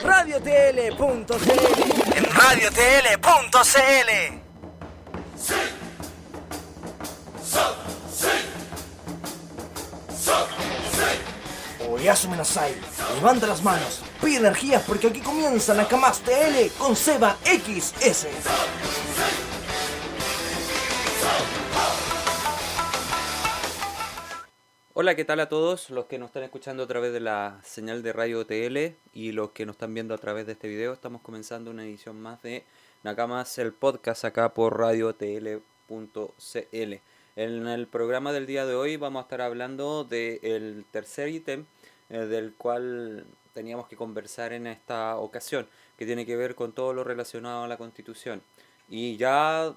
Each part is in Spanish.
RadioTL.cl. En RadioTL.cl. Oyasu Menasai, levanta las manos, pide energías porque aquí comienza Nakamas TL con Seba XS. Hola, ¿qué tal a todos los que nos están escuchando a través de la señal de Radio TL y los que nos están viendo a través de este video? Estamos comenzando una edición más de Nakamas, el podcast acá por RadioTL.cl. En el programa del día de hoy vamos a estar hablando del tercer ítem del cual teníamos que conversar en esta ocasión, que tiene que ver con todo lo relacionado a la Constitución. Y ya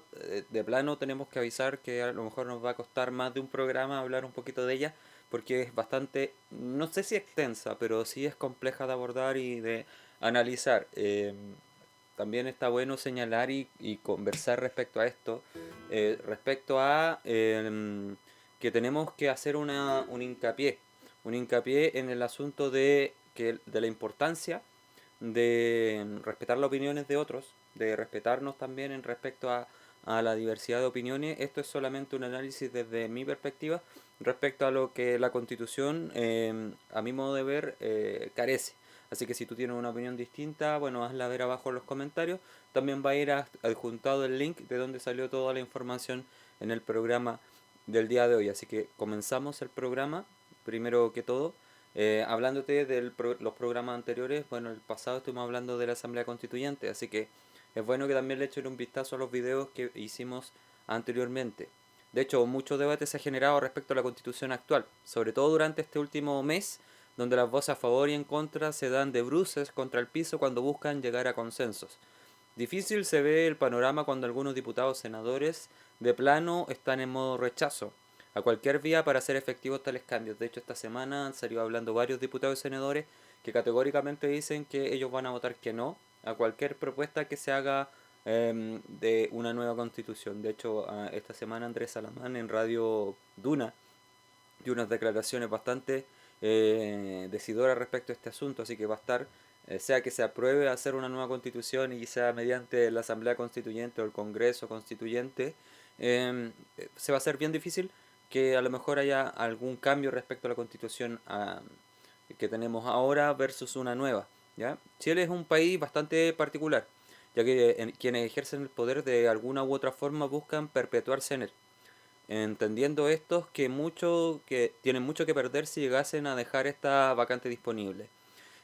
de plano tenemos que avisar que a lo mejor nos va a costar más de un programa hablar un poquito de ella, porque es bastante, no sé si extensa, pero sí es compleja de abordar y de analizar. También está bueno señalar y conversar respecto a esto, respecto a que tenemos que hacer un hincapié en el asunto de la importancia de respetar las opiniones de otros, de respetarnos también en respecto a la diversidad de opiniones. Esto es solamente un análisis desde mi perspectiva respecto a lo que la Constitución, a mi modo de ver, carece. Así que si tú tienes una opinión distinta, bueno, hazla ver abajo en los comentarios. También va a ir adjuntado el link de donde salió toda la información en el programa del día de hoy. Así que comenzamos el programa, primero que todo. Hablándote de los programas anteriores, bueno, el pasado estuvimos hablando de la Asamblea Constituyente, así que es bueno que también le echen un vistazo a los videos que hicimos anteriormente. De hecho, mucho debate se ha generado respecto a la Constitución actual, sobre todo durante este último mes, donde las voces a favor y en contra se dan de bruces contra el piso cuando buscan llegar a consensos. Difícil se ve el panorama cuando algunos diputados senadores de plano están en modo rechazo a cualquier vía para hacer efectivos tales cambios. De hecho, esta semana han salido hablando varios diputados y senadores que categóricamente dicen que ellos van a votar que no a cualquier propuesta que se haga de una nueva constitución. De hecho, esta semana Andrés Salamán en Radio Duna dio unas declaraciones bastante decidoras respecto a este asunto, así que va a estar, sea que se apruebe hacer una nueva constitución y sea mediante la Asamblea Constituyente o el Congreso Constituyente, se va a hacer bien difícil que a lo mejor haya algún cambio respecto a la constitución que tenemos ahora versus una nueva. ¿Ya? Chile es un país bastante particular, ya que quienes ejercen el poder de alguna u otra forma buscan perpetuarse en él, entendiendo estos que tienen mucho que perder si llegasen a dejar esta vacante disponible.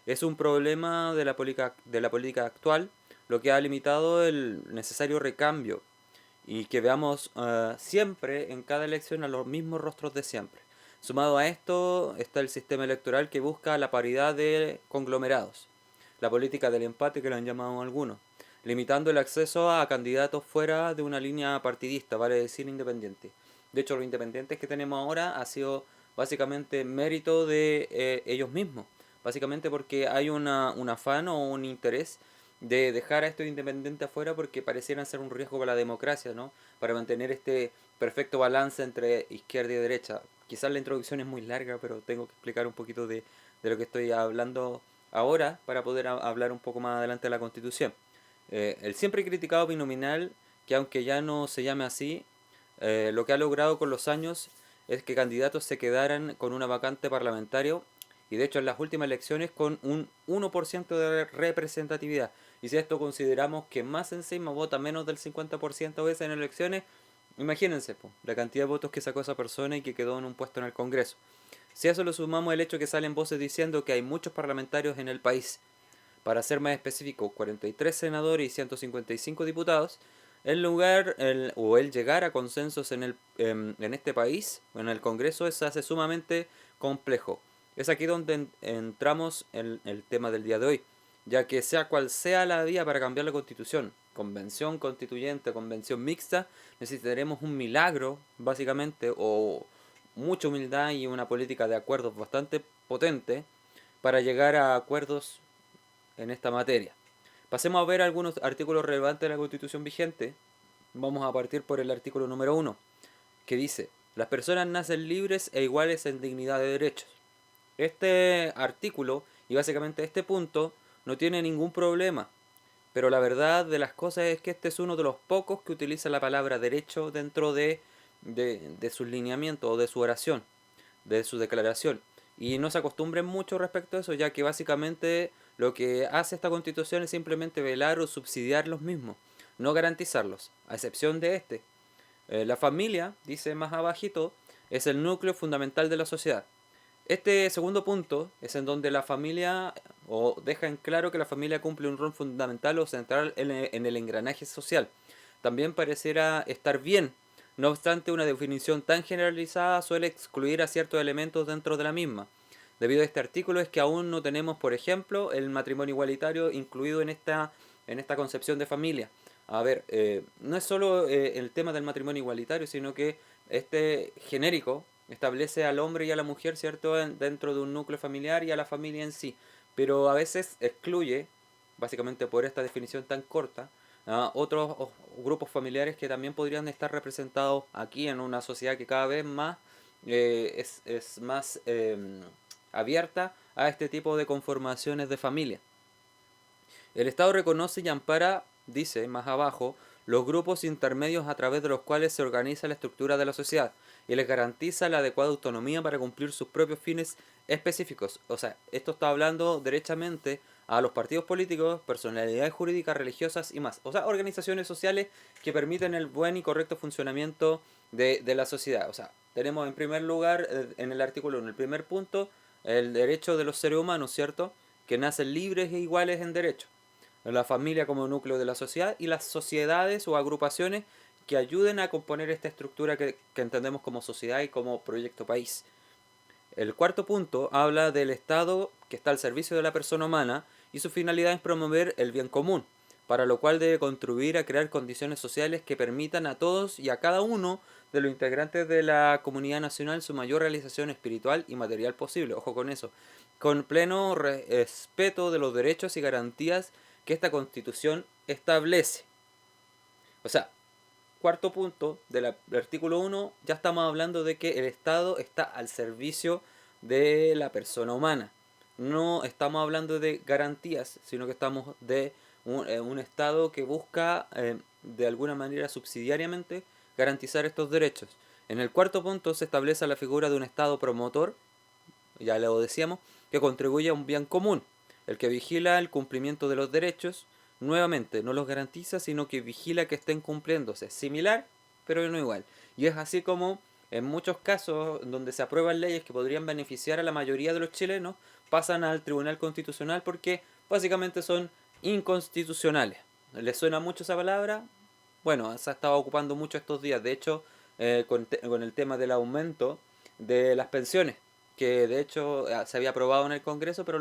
Es un problema de la política actual, lo que ha limitado el necesario recambio y que veamos siempre en cada elección a los mismos rostros de siempre. Sumado a esto está el sistema electoral que busca la paridad de conglomerados, la política del empate que lo han llamado algunos, limitando el acceso a candidatos fuera de una línea partidista, vale decir independiente. De hecho, los independientes que tenemos ahora ha sido básicamente mérito de ellos mismos, básicamente porque hay un afán o un interés de dejar a estos independientes afuera porque parecieran ser un riesgo para la democracia, ¿no? Para mantener este perfecto balance entre izquierda y derecha. Quizás la introducción es muy larga, pero tengo que explicar un poquito de lo que estoy hablando ahora para poder hablar un poco más adelante de la Constitución. El siempre criticado binominal, que aunque ya no se llame así, lo que ha logrado con los años es que candidatos se quedaran con una vacante parlamentario y de hecho en las últimas elecciones con un 1% de representatividad. Y si esto consideramos que más encima vota menos del 50% a veces en elecciones, imagínense la cantidad de votos que sacó esa persona y que quedó en un puesto en el Congreso. Si a eso le sumamos el hecho que salen voces diciendo que hay muchos parlamentarios en el país, para ser más específico, 43 senadores y 155 diputados, el llegar a consensos en este país, en el Congreso, se hace sumamente complejo. Es aquí donde entramos en el tema del día de hoy, ya que sea cual sea la vía para cambiar la Constitución, convención constituyente, convención mixta, necesitaremos un milagro, básicamente, o mucha humildad y una política de acuerdos bastante potente para llegar a acuerdos en esta materia. Pasemos a ver algunos artículos relevantes de la Constitución vigente. Vamos a partir por el artículo número 1, que dice: las personas nacen libres e iguales en dignidad de derechos. Este artículo y básicamente este punto no tiene ningún problema. Pero la verdad de las cosas es que este es uno de los pocos que utiliza la palabra derecho dentro de sus lineamientos o de su oración, de su declaración. Y no se acostumbren mucho respecto a eso, ya que básicamente lo que hace esta constitución es simplemente velar o subsidiar los mismos, no garantizarlos, a excepción de este. La familia, dice más abajito, es el núcleo fundamental de la sociedad. Este segundo punto es en donde la familia, o deja en claro que la familia cumple un rol fundamental o central en el engranaje social. También pareciera estar bien, no obstante una definición tan generalizada suele excluir a ciertos elementos dentro de la misma. Debido a este artículo es que aún no tenemos, por ejemplo, el matrimonio igualitario incluido en esta concepción de familia. A ver, no es solo el tema del matrimonio igualitario, sino que este genérico establece al hombre y a la mujer, ¿cierto?, dentro de un núcleo familiar y a la familia en sí, pero a veces excluye, básicamente por esta definición tan corta, a otros grupos familiares que también podrían estar representados aquí en una sociedad que cada vez más es más abierta a este tipo de conformaciones de familia. El Estado reconoce y ampara, dice más abajo, los grupos intermedios a través de los cuales se organiza la estructura de la sociedad y les garantiza la adecuada autonomía para cumplir sus propios fines específicos. O sea, esto está hablando derechamente a los partidos políticos, personalidades jurídicas, religiosas y más. O sea, organizaciones sociales que permiten el buen y correcto funcionamiento de la sociedad. O sea, tenemos en primer lugar, en el artículo 1, el primer punto, el derecho de los seres humanos, ¿cierto?, que nacen libres e iguales en derecho. La familia como núcleo de la sociedad y las sociedades o agrupaciones que ayuden a componer esta estructura que entendemos como sociedad y como proyecto país. El cuarto punto habla del Estado que está al servicio de la persona humana y su finalidad es promover el bien común, para lo cual debe contribuir a crear condiciones sociales que permitan a todos y a cada uno de los integrantes de la comunidad nacional su mayor realización espiritual y material posible. Ojo con eso. Con pleno respeto de los derechos y garantías que esta Constitución establece. O sea, cuarto punto del artículo 1, ya estamos hablando de que el Estado está al servicio de la persona humana. No estamos hablando de garantías, sino que estamos de un Estado que busca de alguna manera subsidiariamente garantizar estos derechos. En el cuarto punto se establece la figura de un Estado promotor, ya lo decíamos, que contribuye a un bien común, el que vigila el cumplimiento de los derechos. Nuevamente, no los garantiza, sino que vigila que estén cumpliéndose. Similar, pero no igual. Y es así como en muchos casos donde se aprueban leyes que podrían beneficiar a la mayoría de los chilenos, pasan al Tribunal Constitucional porque básicamente son inconstitucionales. ¿Les suena mucho esa palabra? Bueno, se ha estado ocupando mucho estos días. De hecho, con el tema del aumento de las pensiones, que de hecho se había aprobado en el Congreso, pero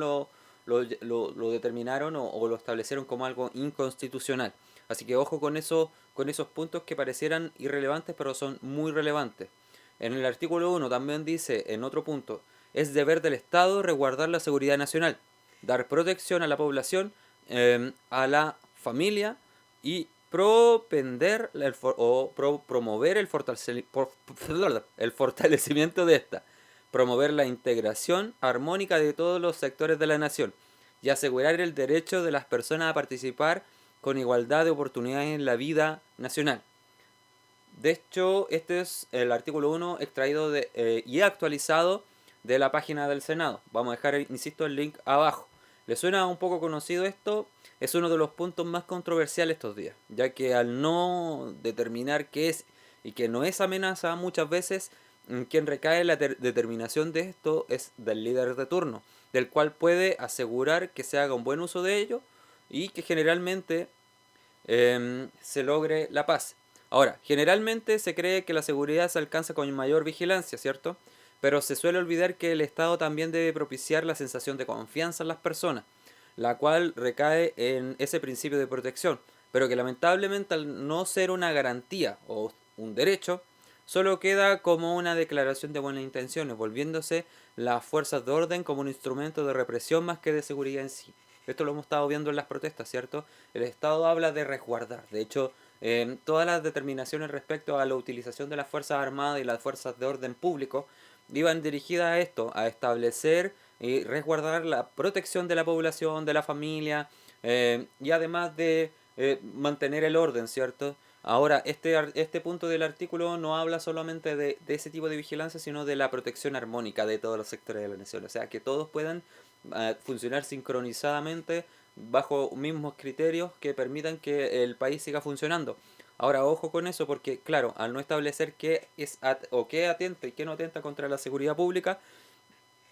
lo determinaron o lo establecieron como algo inconstitucional. Así que ojo con esos puntos que parecieran irrelevantes, pero son muy relevantes. En el artículo 1 también dice, en otro punto, es deber del Estado resguardar la seguridad nacional, dar protección a la población, a la familia y promover el fortalecimiento de esta, promover la integración armónica de todos los sectores de la nación y asegurar el derecho de las personas a participar con igualdad de oportunidades en la vida nacional. De hecho, este es el artículo 1 extraído y actualizado de la página del Senado. Vamos a dejar, insisto, el link abajo. ¿Le suena un poco conocido esto? Es uno de los puntos más controversiales estos días, ya que al no determinar qué es y que no es amenaza, muchas veces quien recae la determinación de esto es del líder de turno, del cual puede asegurar que se haga un buen uso de ello y que generalmente se logre la paz. Ahora, generalmente se cree que la seguridad se alcanza con mayor vigilancia, ¿cierto? Pero se suele olvidar que el Estado también debe propiciar la sensación de confianza en las personas, la cual recae en ese principio de protección, pero que lamentablemente al no ser una garantía o un derecho, solo queda como una declaración de buenas intenciones, volviéndose las fuerzas de orden como un instrumento de represión más que de seguridad en sí. Esto lo hemos estado viendo en las protestas, ¿cierto? El Estado habla de resguardar. De hecho, todas las determinaciones respecto a la utilización de las Fuerzas Armadas y las fuerzas de orden público iban dirigidas a esto, a establecer y resguardar la protección de la población, de la familia, y además de mantener el orden, ¿cierto? Ahora, este punto del artículo no habla solamente de ese tipo de vigilancia, sino de la protección armónica de todos los sectores de la nación. O sea, que todos puedan funcionar sincronizadamente bajo mismos criterios que permitan que el país siga funcionando. Ahora, ojo con eso porque, claro, al no establecer qué es o qué atenta y qué no atenta contra la seguridad pública,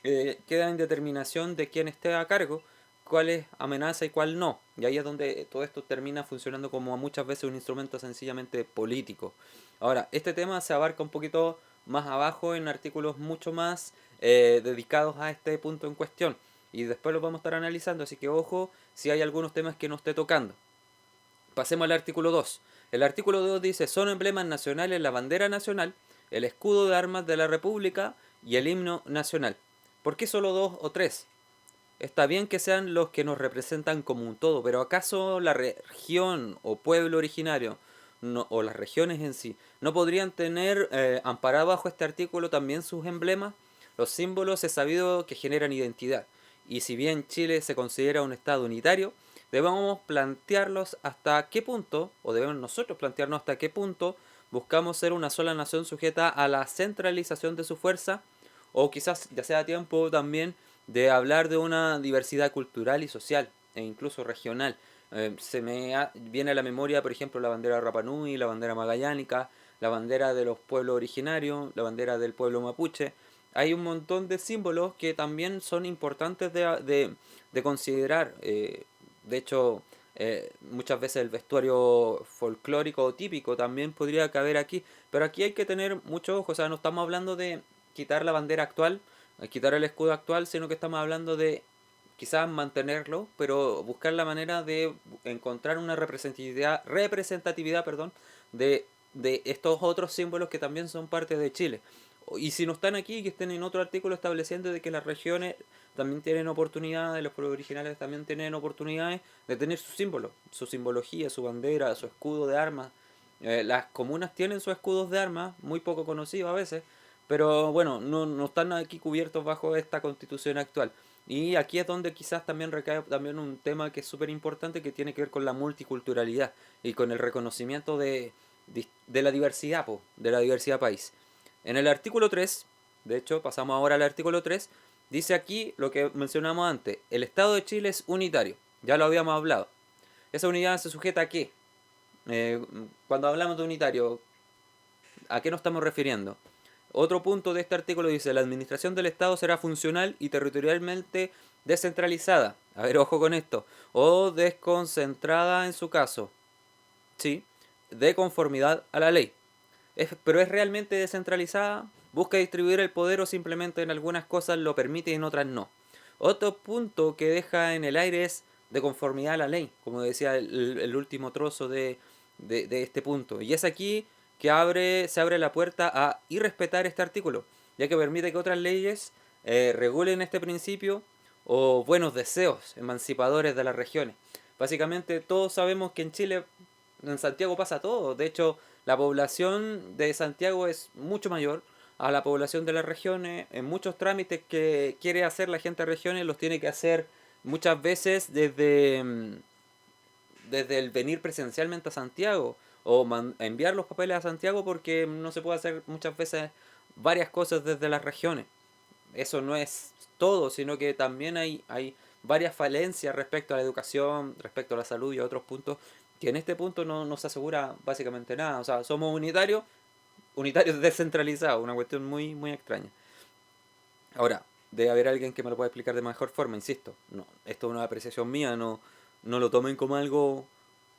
queda en determinación de quién esté a cargo, cuál es amenaza y cuál no. Y ahí es donde todo esto termina funcionando como muchas veces un instrumento sencillamente político. Ahora, este tema se abarca un poquito más abajo en artículos mucho más dedicados a este punto en cuestión. Y después los vamos a estar analizando, así que ojo si hay algunos temas que no esté tocando. Pasemos al artículo 2. El artículo 2 dice, son emblemas nacionales la bandera nacional, el escudo de armas de la República y el himno nacional. ¿Por qué solo dos o tres? Está bien que sean los que nos representan como un todo, pero ¿acaso la región o pueblo originario o las regiones en sí no podrían tener amparado bajo este artículo también sus emblemas? Los símbolos es sabido que generan identidad, y si bien Chile se considera un estado unitario, debemos plantearlos hasta qué punto, o debemos nosotros plantearnos hasta qué punto buscamos ser una sola nación sujeta a la centralización de su fuerza, o quizás ya sea tiempo también de hablar de una diversidad cultural y social, e incluso regional. Viene a la memoria, por ejemplo, la bandera de Rapa Nui, la bandera magallánica, la bandera de los pueblos originarios, la bandera del pueblo mapuche. Hay un montón de símbolos que también son importantes de considerar. De hecho, muchas veces el vestuario folclórico o típico también podría caber aquí. Pero aquí hay que tener mucho ojo, o sea, no estamos hablando de quitar la bandera actual, quitar el escudo actual, sino que estamos hablando de quizás mantenerlo, pero buscar la manera de encontrar una representatividad, perdón, de estos otros símbolos que también son parte de Chile. Y si no están aquí, que estén en otro artículo estableciendo de que las regiones también tienen oportunidades, los pueblos originales también tienen oportunidades de tener su símbolo, su simbología, su bandera, su escudo de armas. Las comunas tienen sus escudos de armas, muy poco conocidos a veces, pero bueno, no están aquí cubiertos bajo esta constitución actual. Y aquí es donde quizás también recae también un tema que es súper importante, que tiene que ver con la multiculturalidad y con el reconocimiento de la diversidad, de la diversidad país. En el artículo 3, de hecho pasamos ahora al artículo 3, dice aquí lo que mencionamos antes, el Estado de Chile es unitario, ya lo habíamos hablado. ¿Esa unidad se sujeta a qué? Cuando hablamos de unitario, ¿a qué nos estamos refiriendo? Otro punto de este artículo dice, la administración del Estado será funcional y territorialmente descentralizada. A ver, ojo con esto. O desconcentrada en su caso. Sí, de conformidad a la ley. Pero es realmente descentralizada, busca distribuir el poder o simplemente en algunas cosas lo permite y en otras no. Otro punto que deja en el aire es de conformidad a la ley, como decía el último trozo de este punto. Y es aquí que se abre la puerta a irrespetar este artículo, ya que permite que otras leyes regulen este principio o buenos deseos emancipadores de las regiones. Básicamente todos sabemos que en Chile, en Santiago pasa todo. De hecho, la población de Santiago es mucho mayor a la población de las regiones. En muchos trámites que quiere hacer la gente de regiones los tiene que hacer muchas veces desde el venir presencialmente a Santiago o enviar los papeles a Santiago, porque no se puede hacer muchas veces varias cosas desde las regiones. Eso no es todo, sino que también hay varias falencias respecto a la educación, respecto a la salud y a otros puntos que en este punto no se asegura básicamente nada. O sea, somos unitarios descentralizados, una cuestión muy, muy extraña. Ahora, debe haber alguien que me lo pueda explicar de mejor forma, insisto. No, esto es una apreciación mía, no lo tomen como algo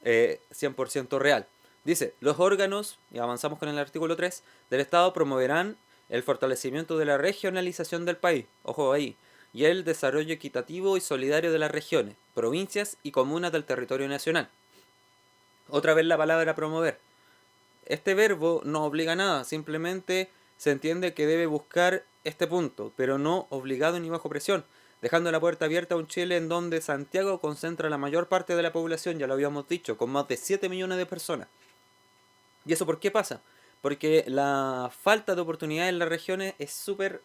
100% real. Dice, los órganos, y avanzamos con el artículo 3, del Estado promoverán el fortalecimiento de la regionalización del país, ojo ahí, y el desarrollo equitativo y solidario de las regiones, provincias y comunas del territorio nacional. Otra vez la palabra promover. Este verbo no obliga a nada, simplemente se entiende que debe buscar este punto, pero no obligado ni bajo presión, dejando la puerta abierta a un Chile en donde Santiago concentra la mayor parte de la población, ya lo habíamos dicho, con más de 7 millones de personas. ¿Y eso por qué pasa? Porque la falta de oportunidades en las regiones es súper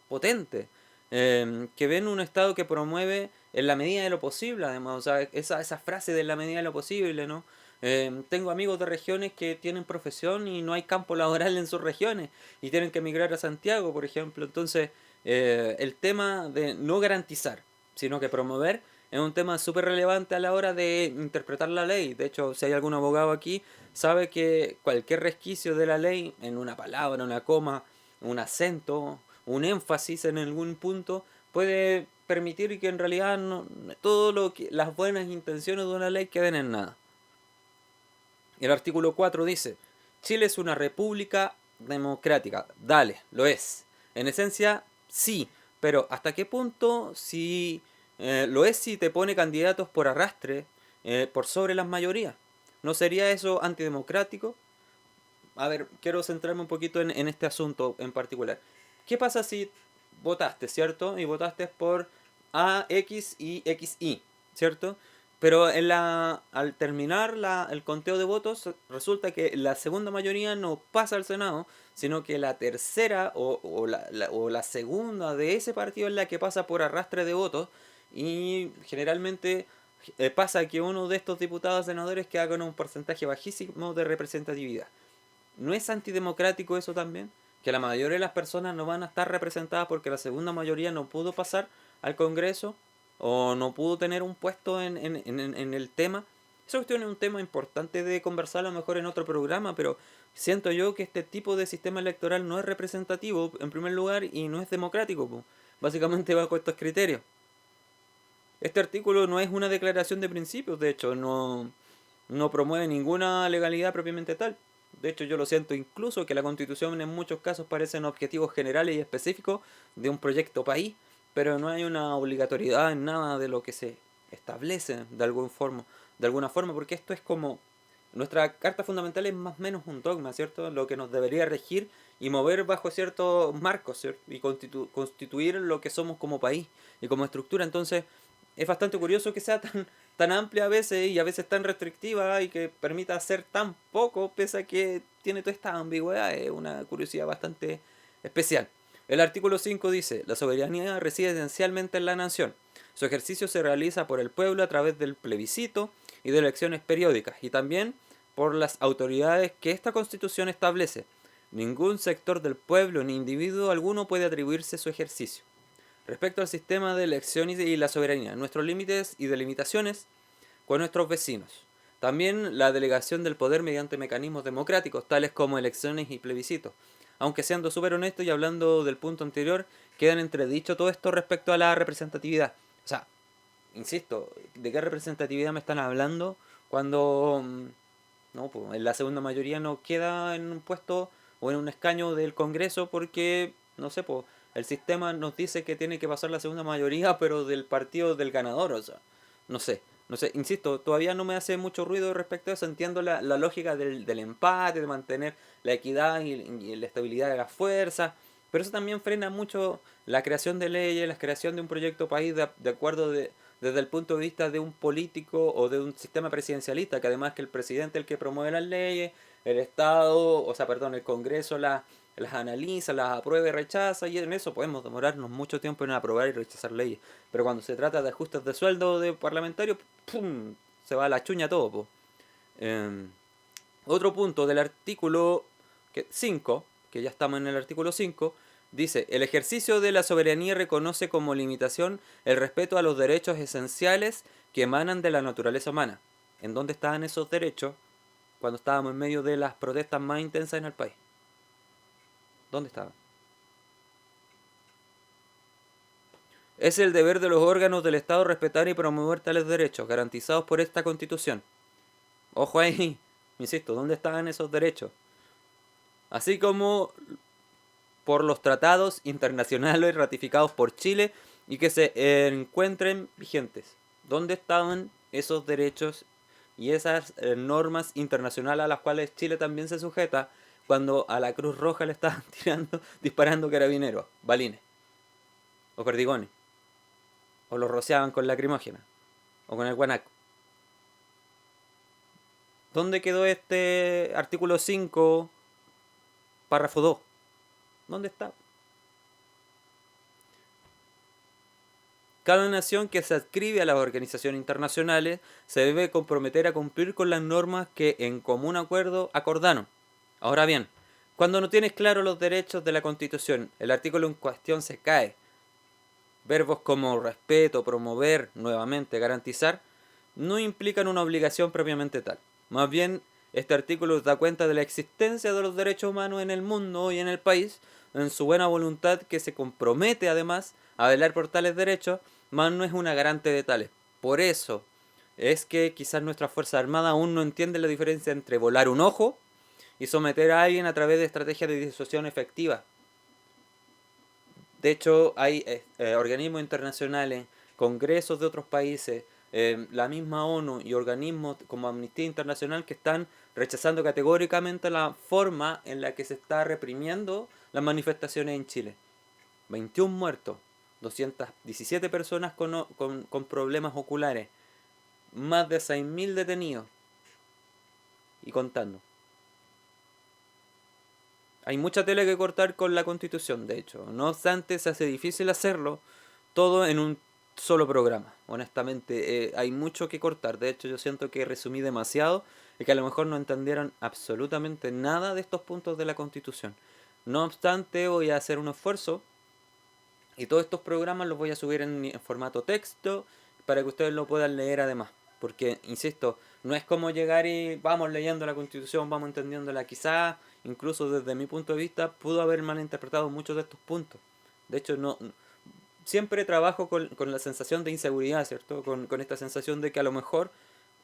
potente. que ven un Estado que promueve en la medida de lo posible, además, o sea, esa frase de la medida de lo posible, ¿no? Tengo amigos de regiones que tienen profesión y no hay campo laboral en sus regiones y tienen que emigrar a Santiago, por ejemplo. Entonces, el tema de no garantizar, sino que promover, es un tema súper relevante a la hora de interpretar la ley. De hecho, si hay algún abogado aquí, sabe que cualquier resquicio de la ley, en una palabra, una coma, un acento, un énfasis en algún punto, puede permitir que en realidad todo lo que las buenas intenciones de una ley queden en nada. El artículo 4 dice, Chile es una república democrática. Dale, lo es. En esencia, sí, pero ¿hasta qué punto si lo es si te pone candidatos por arrastre, por sobre las mayorías? ¿No sería eso antidemocrático? A ver, quiero centrarme un poquito en este asunto en particular. ¿Qué pasa si votaste, cierto? Y votaste por A, X y XY, ¿cierto? Pero al terminar el conteo de votos, resulta que la segunda mayoría no pasa al Senado, sino que la tercera o la segunda de ese partido es la que pasa por arrastre de votos y generalmente pasa que uno de estos diputados senadores queda con un porcentaje bajísimo de representatividad. ¿No es antidemocrático eso también? Que la mayoría de las personas no van a estar representadas porque la segunda mayoría no pudo pasar al Congreso o no pudo tener un puesto en el tema. Esa cuestión es un tema importante de conversar a lo mejor en otro programa, pero siento yo que este tipo de sistema electoral no es representativo en primer lugar y no es democrático, po. Básicamente bajo estos criterios. Este artículo no es una declaración de principios, de hecho, no promueve ninguna legalidad propiamente tal. De hecho, yo lo siento incluso que la Constitución en muchos casos parecen objetivos generales y específicos de un proyecto país, pero no hay una obligatoriedad en nada de lo que se establece de alguna forma, porque esto es como nuestra carta fundamental es más o menos un dogma, ¿cierto? Lo que nos debería regir y mover bajo ciertos marcos, ¿cierto? Y constituir lo que somos como país y como estructura. Entonces, es bastante curioso que sea tan amplia a veces y a veces tan restrictiva y que permita hacer tan poco pese a que tiene toda esta ambigüedad. Es una curiosidad bastante especial. El artículo 5 dice, la soberanía reside esencialmente en la nación. Su ejercicio se realiza por el pueblo a través del plebiscito y de elecciones periódicas y también por las autoridades que esta constitución establece. Ningún sector del pueblo ni individuo alguno puede atribuirse su ejercicio. Respecto al sistema de elección y la soberanía, nuestros límites y delimitaciones con nuestros vecinos. También la delegación del poder mediante mecanismos democráticos, tales como elecciones y plebiscitos. Aunque siendo súper honesto y hablando del punto anterior, queda en entredicho todo esto respecto a la representatividad. O sea, insisto, ¿de qué representatividad me están hablando cuando no, pues, en la segunda mayoría no queda en un puesto o en un escaño del Congreso porque, no sé, pues, el sistema nos dice que tiene que pasar la segunda mayoría, pero del partido del ganador, o sea, no sé, insisto, todavía no me hace mucho ruido respecto a eso, entiendo la lógica del empate, de mantener la equidad y la estabilidad de las fuerzas, pero eso también frena mucho la creación de leyes, la creación de un proyecto país de acuerdo desde el punto de vista de un político o de un sistema presidencialista, que además que el presidente es el que promueve las leyes, el Estado, o sea, perdón, el Congreso las analiza, las aprueba y rechaza, y en eso podemos demorarnos mucho tiempo en aprobar y rechazar leyes. Pero cuando se trata de ajustes de sueldo de parlamentarios, ¡pum! Se va a la chuña todo, po. Eh, Otro punto del artículo 5, que ya estamos en el artículo 5, dice, el ejercicio de la soberanía reconoce como limitación el respeto a los derechos esenciales que emanan de la naturaleza humana. ¿En dónde estaban esos derechos cuando estábamos en medio de las protestas más intensas en el país? ¿Dónde estaban? Es el deber de los órganos del Estado respetar y promover tales derechos, garantizados por esta Constitución. Ojo ahí, insisto, ¿dónde estaban esos derechos? Así como por los tratados internacionales ratificados por Chile y que se encuentren vigentes. ¿Dónde estaban esos derechos y esas normas internacionales a las cuales Chile también se sujeta cuando a la Cruz Roja le estaban disparando carabineros, balines o perdigones, o los rociaban con lacrimógena o con el guanaco? ¿Dónde quedó este artículo 5, párrafo 2? ¿Dónde está? Cada nación que se adscribe a las organizaciones internacionales se debe comprometer a cumplir con las normas que en común acuerdo acordaron. Ahora bien, cuando no tienes claro los derechos de la Constitución, el artículo en cuestión se cae. Verbos como respeto, promover, nuevamente garantizar, no implican una obligación propiamente tal. Más bien, este artículo da cuenta de la existencia de los derechos humanos en el mundo y en el país, en su buena voluntad que se compromete además a velar por tales derechos, mas no es una garante de tales. Por eso es que quizás nuestra Fuerza Armada aún no entiende la diferencia entre volar un ojo y someter a alguien a través de estrategias de disuasión efectivas. De hecho, hay organismos internacionales, congresos de otros países, la misma ONU y organismos como Amnistía Internacional que están rechazando categóricamente la forma en la que se está reprimiendo las manifestaciones en Chile. 21 muertos, 217 personas con problemas oculares, más de 6.000 detenidos y contando. Hay mucha tela que cortar con la Constitución, de hecho. No obstante, se hace difícil hacerlo todo en un solo programa. Honestamente, hay mucho que cortar. De hecho, yo siento que resumí demasiado y que a lo mejor no entendieron absolutamente nada de estos puntos de la Constitución. No obstante, voy a hacer un esfuerzo y todos estos programas los voy a subir en formato texto para que ustedes lo puedan leer además. Porque, insisto, no es como llegar y vamos leyendo la Constitución, vamos entendiéndola. Quizás, incluso desde mi punto de vista, pudo haber malinterpretado muchos de estos puntos. De hecho, siempre trabajo con la sensación de inseguridad, ¿cierto? Con esta sensación de que a lo mejor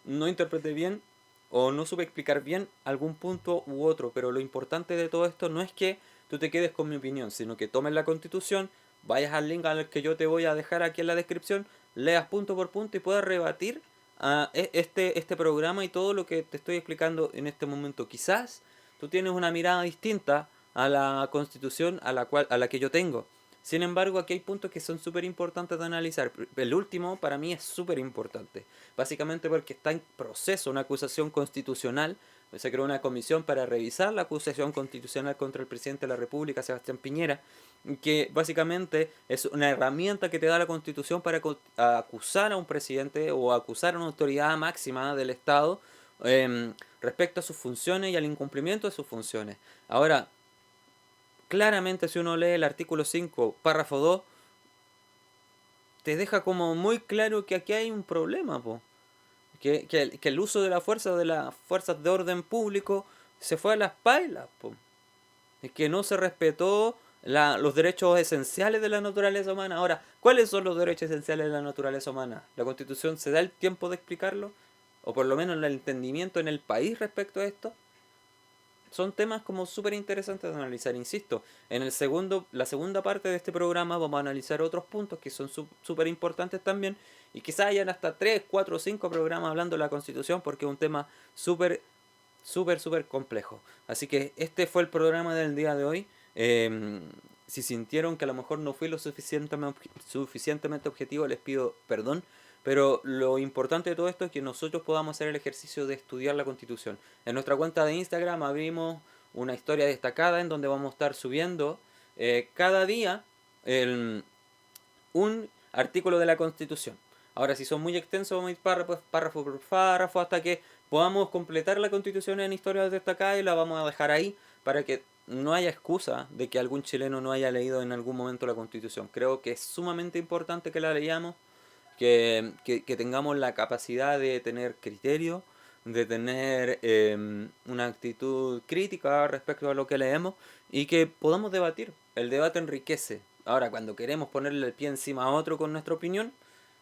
no interpreté bien o no supe explicar bien algún punto u otro. Pero lo importante de todo esto no es que tú te quedes con mi opinión, sino que tomes la Constitución, vayas al link al que yo te voy a dejar aquí en la descripción, leas punto por punto y puedas rebatir a este programa y todo lo que te estoy explicando en este momento. Quizás tú tienes una mirada distinta a la Constitución a la que yo tengo. Sin embargo, aquí hay puntos que son súper importantes de analizar. El último para mí es súper importante. Básicamente porque está en proceso una acusación constitucional. Se creó una comisión para revisar la acusación constitucional contra el presidente de la República, Sebastián Piñera, que básicamente es una herramienta que te da la Constitución para acusar a un presidente o acusar a una autoridad máxima del Estado respecto a sus funciones y al incumplimiento de sus funciones. Ahora, claramente si uno lee el artículo 5, párrafo 2, te deja como muy claro que aquí hay un problema, po. Que el uso de la fuerza, de las fuerzas de orden público, se fue a las pailas, po. Que no se respetó los derechos esenciales de la naturaleza humana. Ahora, ¿cuáles son los derechos esenciales de la naturaleza humana? ¿La Constitución se da el tiempo de explicarlo? ¿O por lo menos el entendimiento en el país respecto a esto? Son temas como súper interesantes de analizar, insisto. En la segunda parte de este programa vamos a analizar otros puntos que son súper importantes también. Y quizás hayan hasta 3, 4 o 5 programas hablando de la Constitución porque es un tema súper complejo. Así que este fue el programa del día de hoy. Si sintieron que a lo mejor no fui lo suficientemente objetivo, les pido perdón. Pero lo importante de todo esto es que nosotros podamos hacer el ejercicio de estudiar la Constitución. En nuestra cuenta de Instagram abrimos una historia destacada en donde vamos a estar subiendo cada día un artículo de la Constitución. Ahora, si son muy extensos, vamos a ir párrafo por párrafo hasta que podamos completar la Constitución en historias destacadas y la vamos a dejar ahí para que no haya excusa de que algún chileno no haya leído en algún momento la Constitución. Creo que es sumamente importante que la leamos, que tengamos la capacidad de tener criterio, de tener una actitud crítica respecto a lo que leemos y que podamos debatir. El debate enriquece. Ahora, cuando queremos ponerle el pie encima a otro con nuestra opinión,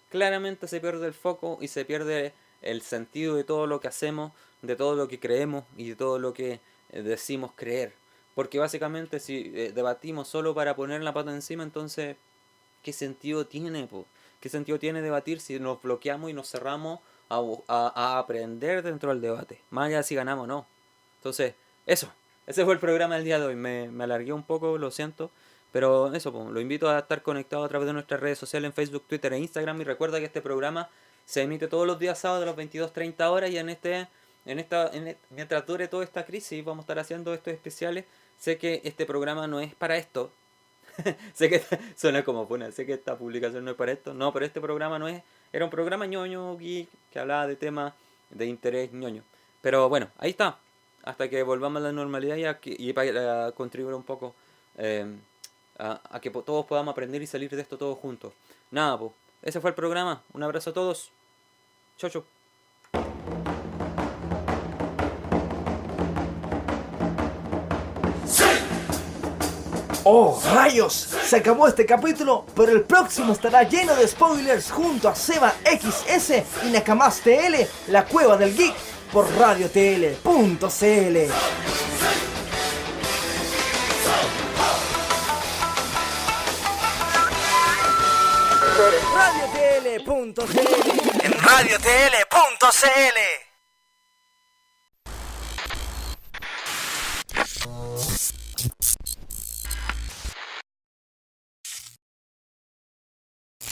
claramente se pierde el foco y se pierde el sentido de todo lo que hacemos, de todo lo que creemos y de todo lo que decimos creer. Porque básicamente si debatimos solo para poner la pata encima, entonces, ¿qué sentido tiene, po? ¿Qué sentido tiene debatir si nos bloqueamos y nos cerramos a aprender dentro del debate? Más allá si ganamos o no. Entonces, eso. Ese fue el programa del día de hoy. Me alargué un poco, lo siento. Pero eso, pues, lo invito a estar conectado a través de nuestras redes sociales en Facebook, Twitter e Instagram. Y recuerda que este programa se emite todos los días sábados a las 22:30 horas. Y mientras dure toda esta crisis, vamos a estar haciendo estos especiales. Sé que este programa no es para esto. Sé que suena como buena, sé que esta publicación no es para esto. No, pero este programa no es. Era un programa ñoño, geek, que hablaba de temas de interés ñoño. Pero bueno, ahí está. Hasta que volvamos a la normalidad y para contribuir un poco eh, a que todos podamos aprender y salir de esto todos juntos. Nada, pues. Ese fue el programa. Un abrazo a todos. Chau, chau. ¡Oh, rayos! Se acabó este capítulo, pero el próximo estará lleno de spoilers junto a Seba XS y Nakamas TL, la cueva del geek, por radiotl.cl. radiotl.cl en radiotl.cl.